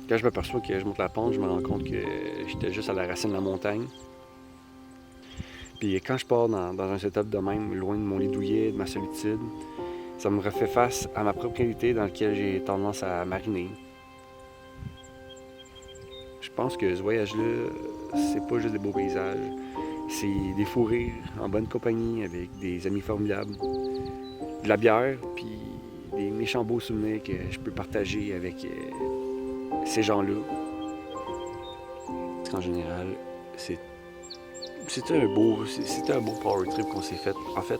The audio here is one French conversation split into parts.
Quand je m'aperçois que je monte la pente, je me rends compte que j'étais juste à la racine de la montagne. Puis quand je pars dans un setup de même, loin de mon lit douillet, de ma solitude, ça me refait face à ma propre réalité dans laquelle j'ai tendance à mariner. Je pense que ce voyage-là, c'est pas juste des beaux paysages. C'est des fous rires en bonne compagnie avec des amis formidables, de la bière, puis des méchants beaux souvenirs que je peux partager avec ces gens-là. Parce qu'en général, c'était un beau power trip qu'on s'est fait. En fait,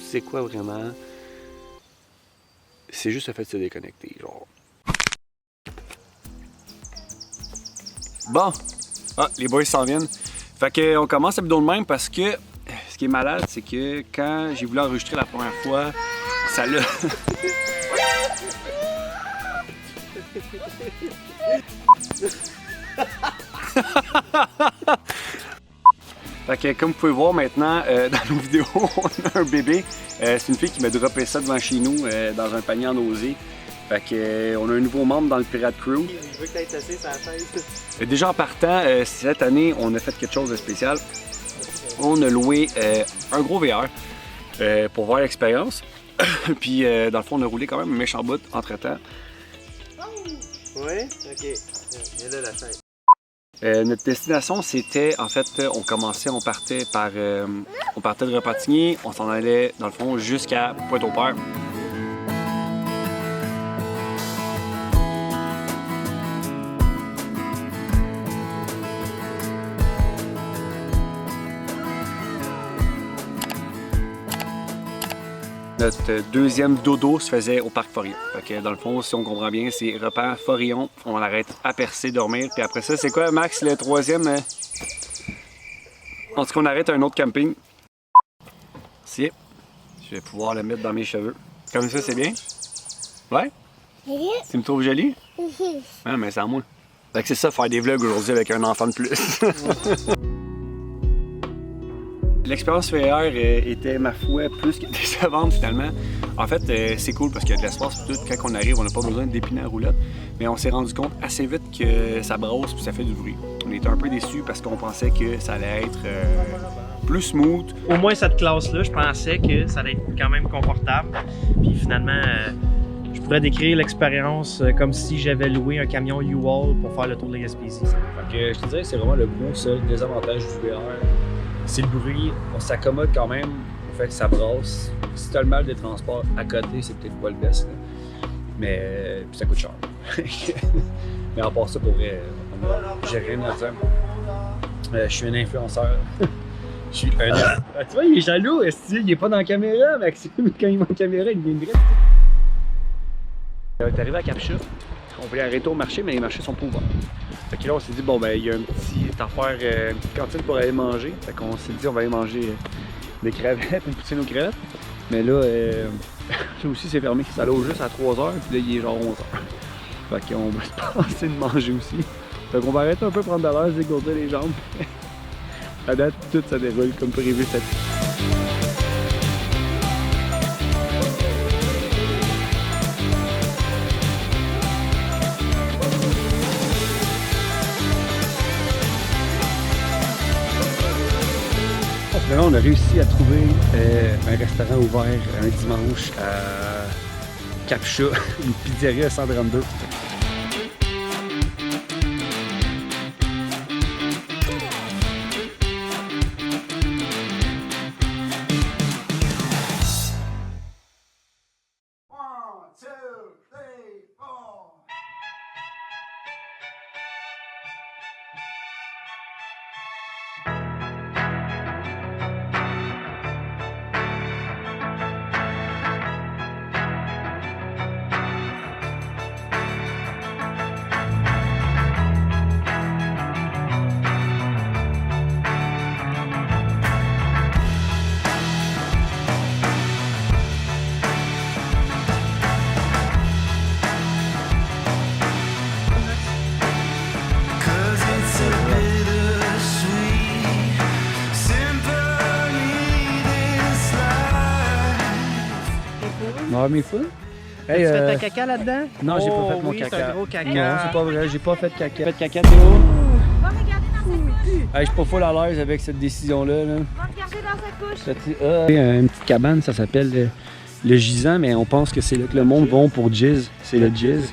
c'est quoi vraiment? C'est juste le fait de se déconnecter, genre. Bon, les boys s'en viennent. Fait qu'on commence à bidon de même parce que ce qui est malade, c'est que quand j'ai voulu enregistrer la première fois, ça l'a. Fait que comme vous pouvez voir maintenant dans nos vidéos, on a un bébé. C'est une fille qui m'a droppé ça devant chez nous dans un panier en osier. Fait que on a un nouveau membre dans le Pirate Crew. Il veut que tu aies assis sur la chaise. Déjà en partant, cette année, on a fait quelque chose de spécial. On a loué un gros VR pour voir l'expérience. Puis dans le fond, on a roulé quand même un méchant bout entre-temps. Oui? Ok. Viens là la chaise. Notre destination, c'était, en fait, on partait de Repentigny, on s'en allait, dans le fond, jusqu'à Pointe-au-Père. Notre deuxième dodo se faisait au parc Forillon. Fait que dans le fond, si on comprend bien, c'est repas Forillon, on arrête à Percé, dormir, puis après ça, c'est quoi, Max, le troisième? En tout cas, on arrête à un autre camping. Si, je vais pouvoir le mettre dans mes cheveux. Comme ça, c'est bien? Ouais? Tu me trouves jolie? Ah, mais c'est à moi. Fait que c'est ça, faire des vlogs aujourd'hui avec un enfant de plus. L'expérience VR était, ma foi, plus que décevante finalement. En fait, c'est cool parce qu'il y a de l'espace tout. Quand on arrive, on n'a pas besoin d'épiner la roulotte. Mais on s'est rendu compte assez vite que ça brosse puis ça fait du bruit. On était un peu déçus parce qu'on pensait que ça allait être plus smooth. Au moins cette classe-là, je pensais que ça allait être quand même confortable. Puis finalement, je pourrais décrire l'expérience comme si j'avais loué un camion U-Haul pour faire le tour de la Gaspésie. Fait que je te dirais que c'est vraiment le gros seul désavantage du VR. C'est le bruit, on s'accommode quand même au fait que ça brasse. Si t'as le mal des transports à côté, c'est peut-être pas le best. Là. Mais puis ça coûte cher. Mais à part ça, pour vrai, j'ai rien à dire. Je suis un influenceur. Je suis un... tu vois, il est jaloux, il est pas dans la caméra, Maxime. Quand il est en caméra, il vient direct. T'es arrivé à Capcha, on voulait arrêter au marché, mais les marchés sont pas ouverts. Fait que là, on s'est dit, bon, ben, il y a une petite affaire, une petite cantine pour aller manger. Fait qu'on s'est dit, on va aller manger des crevettes, une poutine aux crevettes. Mais là, ça aussi, c'est fermé. Ça l'ouvre juste à 3h, puis là, il est genre 11h. Fait qu'on va se passer de manger aussi. Fait qu'on va arrêter un peu, prendre de l'air, se dégourdir les jambes. À date, tout ça déroule comme prévu cette fois. Là, on a réussi à trouver un restaurant ouvert un dimanche à Capcha, une pizzeria à 132. Ouais, mais fou. Hey, tu fait ta caca là-dedans? Non, j'ai pas Oh, fait mon oui, caca. c'est un gros caca. Non, c'est pas vrai, j'ai pas fait de caca. Fait de caca, Théo? Va regarder dans sa couche. Hey, je suis pas full à l'aise avec cette décision-là. Là. Va regarder dans sa couche. Une petite cabane, ça s'appelle le gisant, mais on pense que c'est là que le monde va pour Jizz. C'est le Jizz.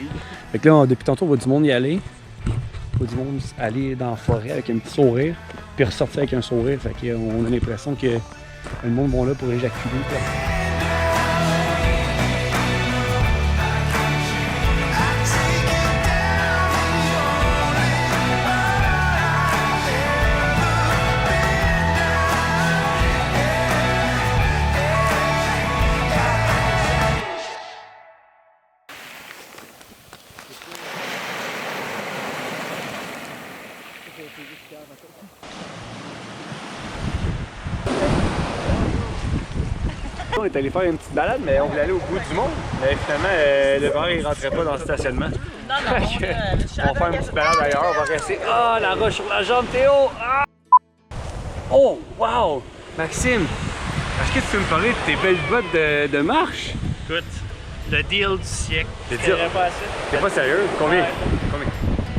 Fait que là, depuis tantôt, on voit du monde y aller. On voit du monde aller dans la forêt avec un petit sourire, puis ressortir avec un sourire. Fait qu'on a l'impression que le monde va là pour éjaculer. Quoi. On est allé faire une petite balade, mais on voulait aller au bout du monde. Mais finalement, le verre il rentrait pas dans le stationnement. Non, on va faire une petite balade ailleurs, on va rester. Ah, la roche sur la jambe, Théo! Ah! Oh, wow! Maxime, est-ce que tu peux me parler de tes belles bottes de marche? Écoute, le deal du siècle. Le Je deal? paierais pas assez. T'es pas sérieux? Combien? Ouais. Combien?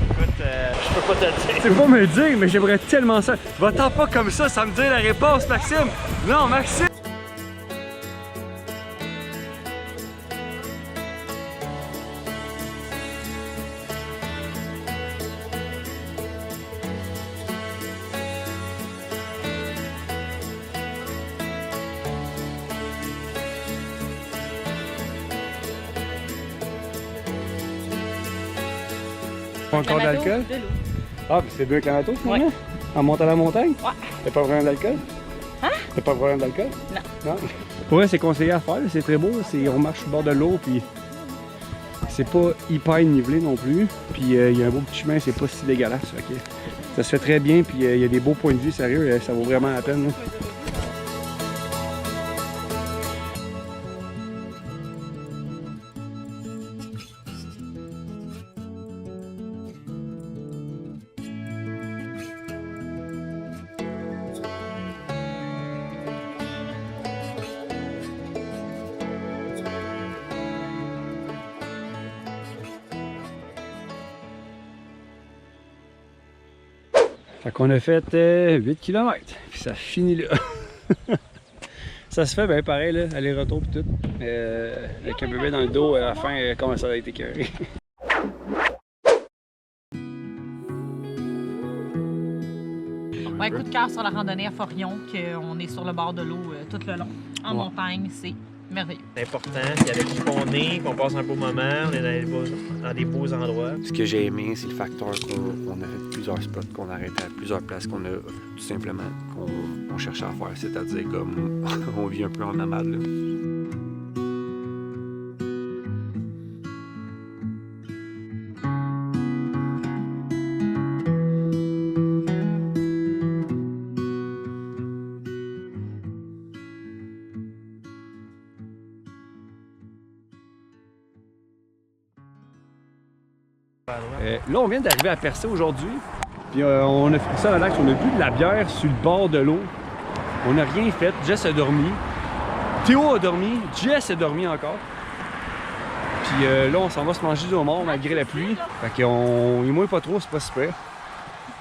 Écoute, je peux pas te le dire. Tu peux pas me le dire, mais j'aimerais tellement ça. Va-t'en pas comme ça me dire la réponse, Maxime! Non, Maxime! Encore d'alcool? De l'eau. Ah, puis c'est deux clamato finalement? En montant la montagne? Ouais. T'as pas vraiment d'alcool? Hein? T'as pas vraiment d'alcool? Non. Non? Pour vrai, c'est conseillé à faire, c'est très beau. On marche au bord de l'eau, puis c'est pas hyper nivelé non plus. Puis il y a un beau petit chemin, c'est pas si dégueulasse. Okay. Ça se fait très bien, puis il y a des beaux points de vue, sérieux, ça vaut vraiment la peine. Là. Fait qu'on a fait 8 km, puis ça finit là. Ça se fait bien pareil, là, aller-retour pis tout. Avec un bébé dans le dos, à la fin, comment ça a été écœuré. Ouais, coup de cœur sur la randonnée à Forion, qu'on est sur le bord de l'eau tout le long. En montagne, c'est merveilleux. C'est important, c'est avec qui on est, qu'on passe un beau moment, on est dans des beaux endroits. Ce que j'ai aimé, c'est le facteur qu'on a fait plusieurs spots, qu'on a arrêté à plusieurs places, qu'on a tout simplement qu'on cherchait à faire, c'est-à-dire comme on vit un peu en nomade. Là. Là, on vient d'arriver à Percé aujourd'hui. Puis on a fait ça à l'axe, on a bu de la bière sur le bord de l'eau. On n'a rien fait. Jess a dormi. Théo a dormi. Jess a dormi encore. Puis là, on s'en va se manger du homard malgré la pluie. Fait qu'on y mouille pas trop, c'est pas super.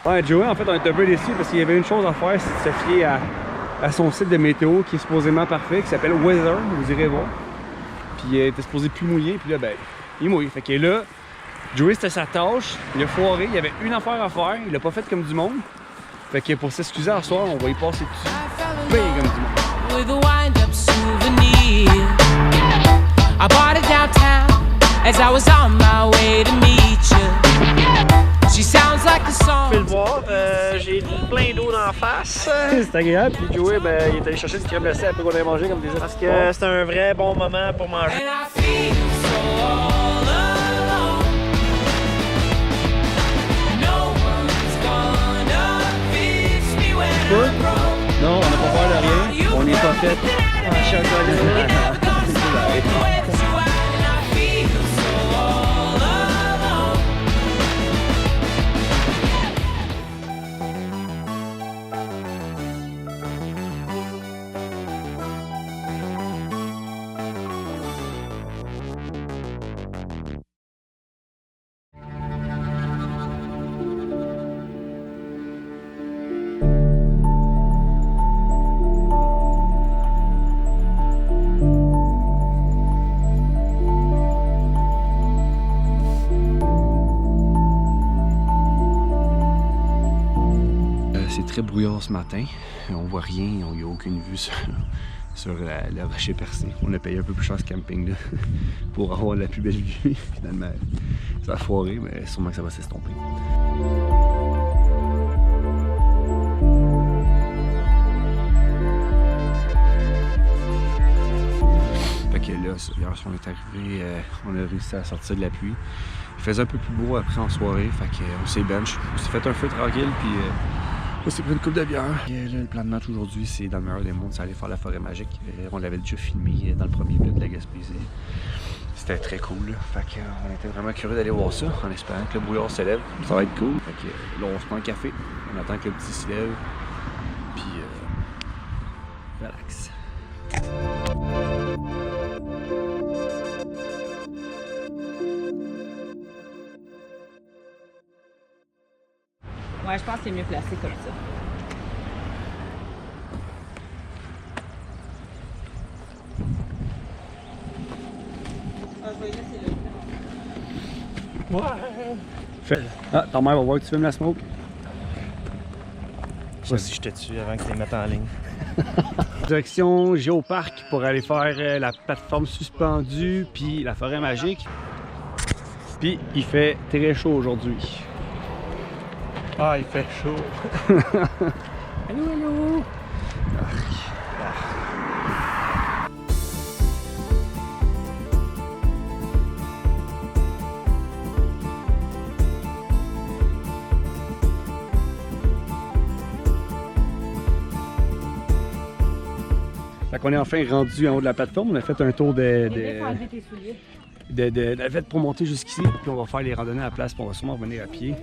Ouais, Joey, en fait, on est un peu déçus parce qu'il y avait une chose à faire, c'est de se fier à son site de météo qui est supposément parfait, qui s'appelle Weather. Vous irez voir. Puis il était supposé plus mouiller. Puis là, ben, il mouille. Fait que là, Joey, c'était sa tâche, il a foiré, il y avait une affaire à faire, il l'a pas fait comme du monde. Fait que pour s'excuser à soir, on va y passer dessus. Ben comme du monde. With a wind-up souvenir, I bought it downtown as I was on my way to meet you. She sounds like a song. Tu peux le voir, j'ai plein d'eau dans la face. C'est agréable, puis Joey, ben, il est allé chercher une crème glacée après qu'on ait mangé comme des autres. Parce que c'est un vrai bon moment pour manger. Non, on n'a pas peur de rien, on n'est pas fait. Ah, je suis très brouillard ce matin. On voit rien, il n'y a aucune vue sur la rocher percée. On a payé un peu plus cher ce camping-là pour avoir la plus belle vue. Finalement, ça a foiré, mais sûrement que ça va s'estomper. Fait que là, hier, on est arrivé, on a réussi à sortir de la pluie. Il faisait un peu plus beau après en soirée, fait qu'on s'est bench. On s'est fait un feu tranquille, puis on s'est pris une coupe de bière. Et là, le plan de match aujourd'hui, c'est dans le meilleur des mondes, c'est aller faire la forêt magique. On l'avait déjà filmé dans le premier vlog de la Gaspésie. C'était très cool, là. Fait qu'on était vraiment curieux d'aller voir ça, en espérant que le brouillard se lève. Ça va être cool. Fait que là, on se prend un café, on attend que le petit se lève, puis relax. Ouais, je pense que c'est mieux placé comme ça. Ah, je vais y laisser là. Ouais! Ah, ta mère va voir que tu filmes la smoke. Je sais si je te tue avant que tu les mettes en ligne. Direction Géoparc pour aller faire la plateforme suspendue puis la forêt magique. Puis il fait très chaud aujourd'hui. Ah, il fait chaud. Allô, allô! Fait qu'on est enfin rendu en haut de la plateforme. On a fait un tour navette pour monter jusqu'ici. Puis on va faire les randonnées à la place. Puis on va sûrement revenir à pied.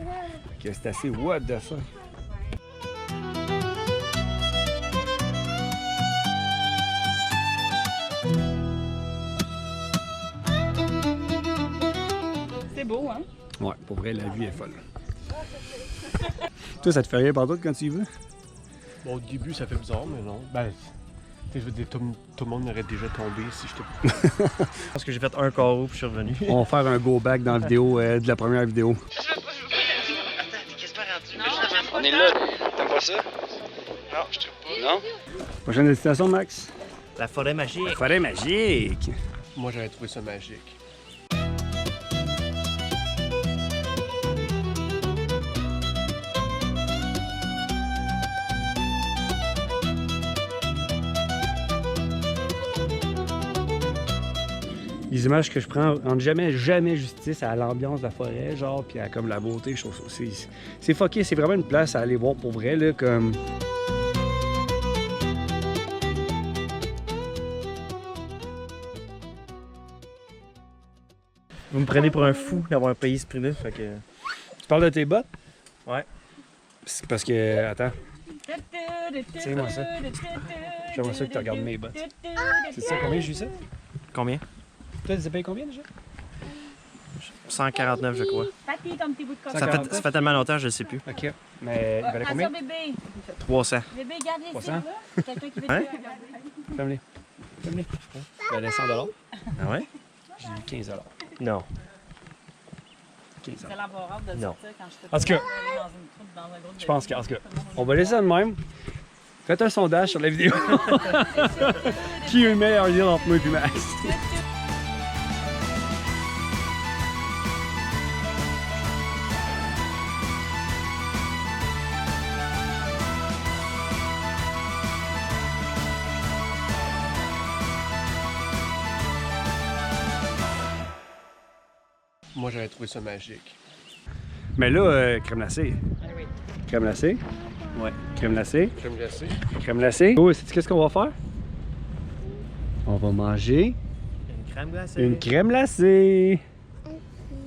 C'est assez what the fuck. C'est beau, hein? Ouais, pour vrai, la vue est folle. Toi, ça te fait rien par d'autres quand tu y vas? Bon, au début, ça fait bizarre, mais non. Ben, je veux dire, tout le monde m'aurait déjà tombé si j'étais. Je pense que j'ai fait un carreau puis je suis revenu. On va faire un go back dans la vidéo, de la première vidéo. On est là. T'aimes pas ça? Non, je trouve pas. Non? Prochaine destination, Max? La forêt magique. La forêt magique! Moi, j'aurais trouvé ça magique. Les images que je prends rendent jamais justice à l'ambiance de la forêt, genre, puis à comme la beauté, je trouve ça. C'est fucké, c'est vraiment une place à aller voir pour vrai, là, comme. Vous me prenez pour un fou d'avoir payé ce prix-là, fait que... Tu parles de tes bottes? Ouais. C'est parce que. Attends. Tiens-moi ça. J'aimerais ça que tu regardes mes bottes. C'est ça, combien j'ai eu ça? Combien? Toi, tu as payé combien déjà? 149, je crois. Papi, ton petit bout de coton. Ça fait tellement longtemps, je ne sais plus. Ok. Mais il valait combien? Bébé. 300. Bébé, garde les 300? là. Quelqu'un qui veut Hein? Ferme-les. Ferme-les. Il valait 100 $. Ah ouais? J'ai eu 15 $. Non. 15 $. C'est l'embarras de Non. sortir quand je te En tout cas, dans un groupe de je pense qu'en tout cas, on va laisser ça de même. Faites un sondage sur la vidéo. Qui a eu le meilleur deal entre moi et Max? Moi, j'aurais trouvé ça magique. Mais là, crème glacée. Oui. Crème glacée. Ouais. Crème glacée. Crème glacée. Crème glacée. Oh, sais-tu qu'est-ce qu'on va faire? On va manger Une crème glacée. une crème glacée.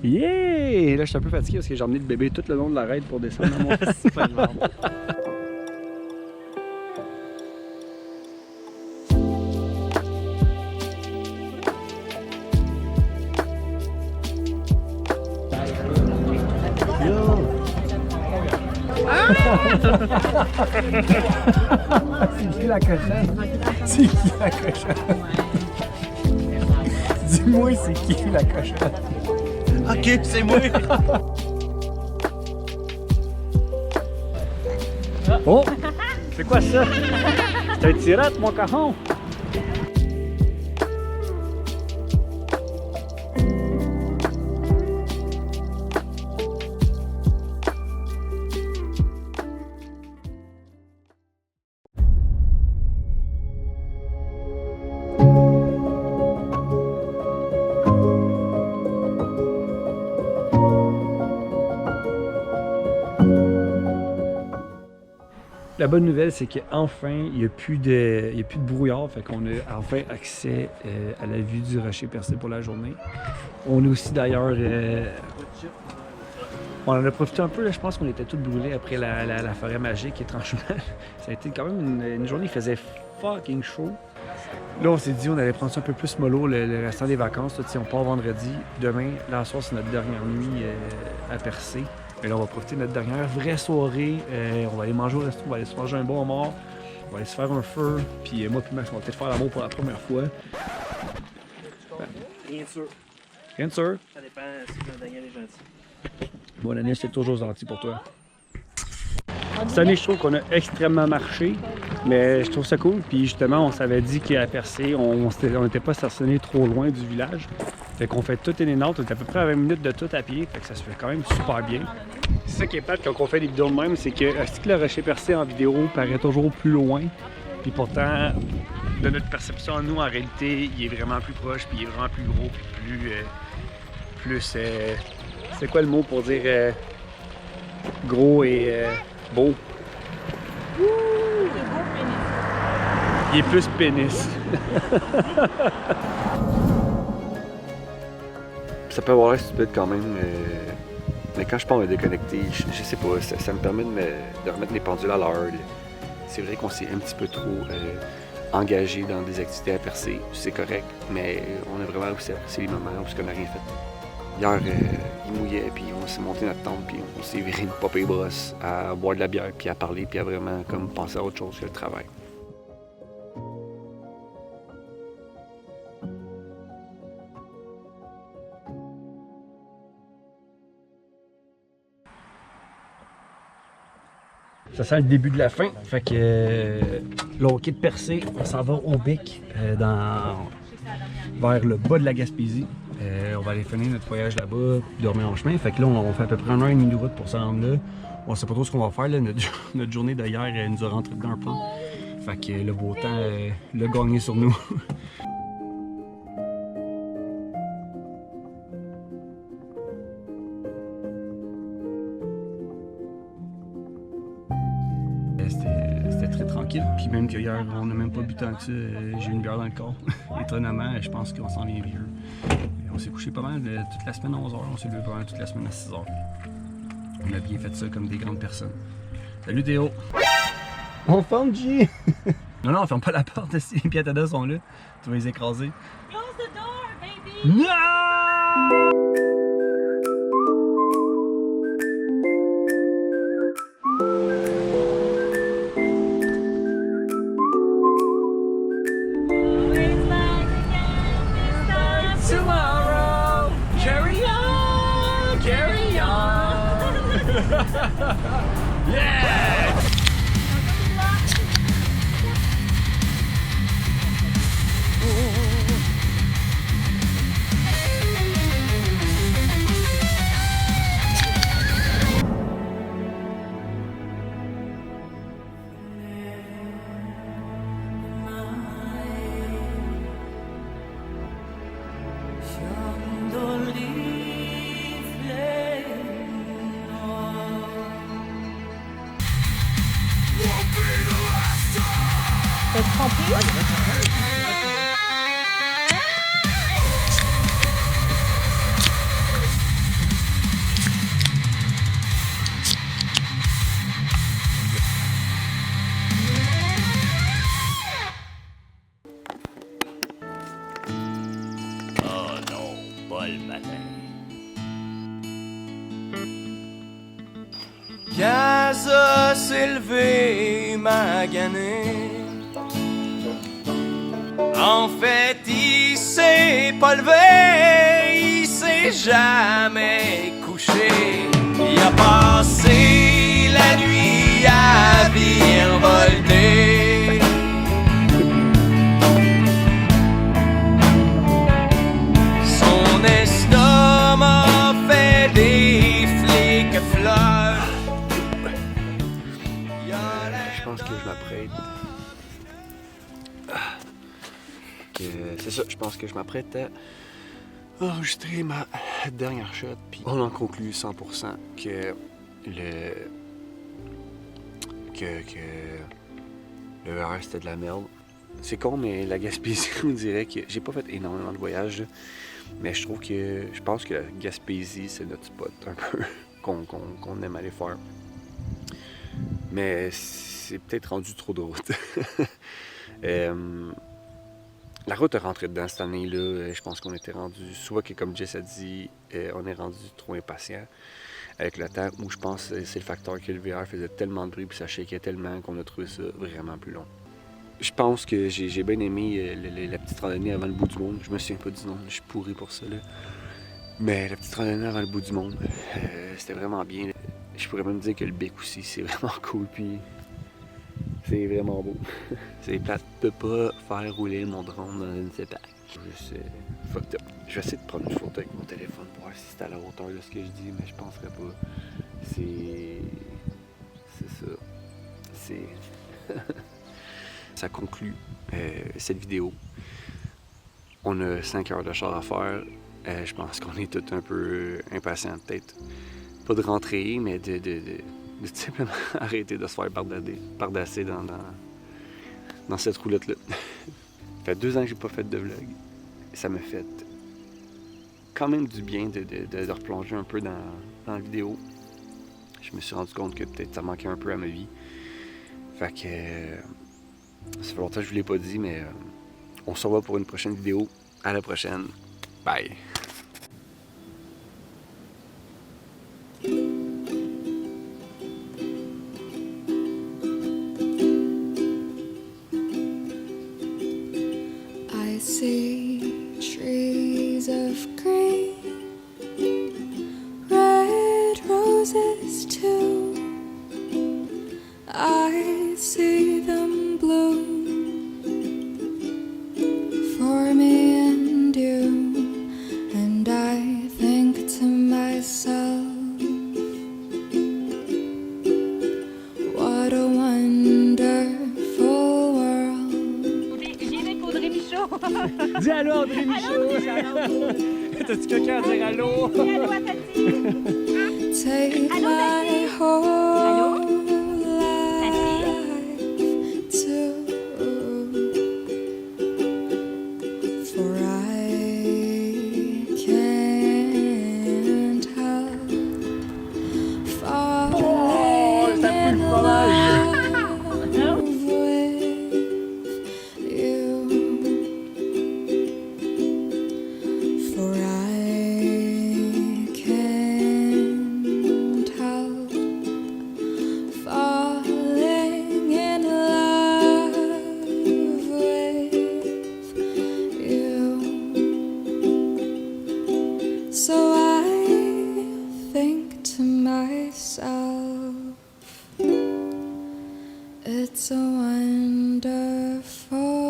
Yeah! Là, je suis un peu fatigué parce que j'ai emmené le bébé tout le long de la raid pour descendre à mon C'est pas énorme. C'est qui la cochonne? C'est qui la cochonne? Dis-moi, c'est qui la cochonne? Ok, c'est moi. Oh! C'est quoi ça? C'est un tirette, mon cajon! La bonne nouvelle, c'est qu'enfin, il n'y a plus de brouillard, fait qu'on a enfin accès à la vue du rocher percé pour la journée. On est aussi d'ailleurs... on en a profité un peu, là, je pense qu'on était tous brûlés après la forêt magique, étrangement. Ça a été quand même une journée, il faisait fucking chaud. Là, on s'est dit on allait prendre ça un peu plus mollo le restant des vacances. Là, on part vendredi. Demain, là, soir, c'est notre dernière nuit à Percé. Et là, on va profiter de notre dernière vraie soirée. On va aller manger au resto, on va aller se manger un bon homard. On va aller se faire un feu. Puis moi puis Max, on va peut-être faire l'amour pour la première fois. Rien de sûr. Rien de sûr. Ça dépend si Daniel est gentil. Bonne année, c'est toujours gentil pour toi. Cette année, je trouve qu'on a extrêmement marché, mais je trouve ça cool. Puis justement, on s'avait dit qu'à Percé, on n'était pas stationné trop loin du village. Fait qu'on fait tout in and out, on est à peu près à 20 minutes de tout à pied, fait que ça se fait quand même super bien. C'est ça qui est plate quand on fait des vidéos de même, c'est que le rocher percé en vidéo paraît toujours plus loin. Puis pourtant, de notre perception à nous, en réalité, il est vraiment plus proche, puis il est vraiment plus gros, puis c'est quoi le mot pour dire gros et beau? Il est plus pénis. Ça peut avoir l'air stupide quand même, mais quand je pense à déconnecter, je sais pas, ça me permet de remettre mes pendules à l'heure. C'est vrai qu'on s'est un petit peu trop engagé dans des activités à percer, c'est correct, mais on a vraiment aussi apprécié les moments où on n'a rien fait. Hier, il mouillait, puis on s'est monté notre tente, puis on s'est viré une popée brosse à boire de la bière, puis à parler, puis à vraiment comme penser à autre chose que le travail. Ça sent le début de la fin, fait que là on quitte Percé, on s'en va au Bic, vers le bas de la Gaspésie. On va aller finir notre voyage là-bas, puis dormir en chemin. Fait que là on fait à peu près 1 heure et demie de route pour se rendre là. On sait pas trop ce qu'on va faire, là. Notre journée d'hier nous a rentré dedans un peu. Fait que le beau temps l'a gagné sur nous. C'était très tranquille, puis même qu'hier, on n'a même pas bu tant que ça. J'ai eu une bière dans le corps. Étonnamment, je pense qu'on s'en vient vieux. On s'est couché pas mal toute la semaine à 11h, on s'est levé pas mal toute la semaine à 6h. On a bien fait ça comme des grandes personnes. Salut Théo! On ferme, G! Non, on ferme pas la porte, si les piétons sont là. Tu vas les écraser. Close the door, baby! Non! Tomorrow, carry on, carry on. Yeah! T'as compris? Oh non, pas le matin. Quand ça s'est levé, magané. En fait, il s'est pas levé, il s'est jamais couché. Il a passé la nuit à vie envolée. Son estomac fait des flics fleurs. Je pense que je m'apprête. C'est ça, je pense que je m'apprête à enregistrer ma dernière shot. Puis on en conclut 100% que le VR c'était de la merde. C'est con, mais la Gaspésie, on dirait que j'ai pas fait énormément de voyages, là, mais je pense que la Gaspésie c'est notre spot un peu qu'on aime aller faire. Mais c'est peut-être rendu trop de route. La route est rentrée dedans cette année-là. Je pense qu'on était rendu, soit que comme Jess a dit, on est rendu trop impatient avec le temps, ou je pense que c'est le facteur que le VR faisait tellement de bruit et ça shakeait tellement qu'on a trouvé ça vraiment plus long. Je pense que j'ai bien aimé la petite randonnée avant le bout du monde. Je me souviens pas du nom, je suis pourri pour ça, là. Mais la petite randonnée avant le bout du monde, c'était vraiment bien. Je pourrais même dire que le bec aussi, c'est vraiment cool, puis c'est vraiment beau. C'est plate de pas faire rouler mon drone dans une CEPAC. Juste fucked up. Je vais essayer de prendre une photo avec mon téléphone pour voir si c'est à la hauteur de ce que je dis, mais je penserais pas. C'est ça. C'est... Ça conclut cette vidéo. On a 5 heures de char à faire. Je pense qu'on est tous un peu impatients, peut-être. Pas de rentrer, mais de simplement arrêter de se faire bardasser dans cette roulotte-là. Ça fait 2 ans que j'ai pas fait de vlog. Ça m'a fait quand même du bien de replonger un peu dans la vidéo. Je me suis rendu compte que peut-être ça manquait un peu à ma vie. Fait que ça fait longtemps que je vous l'ai pas dit, mais on se revoit pour une prochaine vidéo. À la prochaine. Bye! I see trees of green, red roses too. I see them bloom for me and you, and I think to myself, what a wonderful world. J'ai avec Audrey Michaud. Dis allô, André Michaud! T'as-tu quelqu'un à dire allô? Dis allô à Tati. Take Allô, my Tati? whole Tati? life too, for I can't help falling in love with you, for I can't help falling in love with you. So I think to myself, it's a wonderful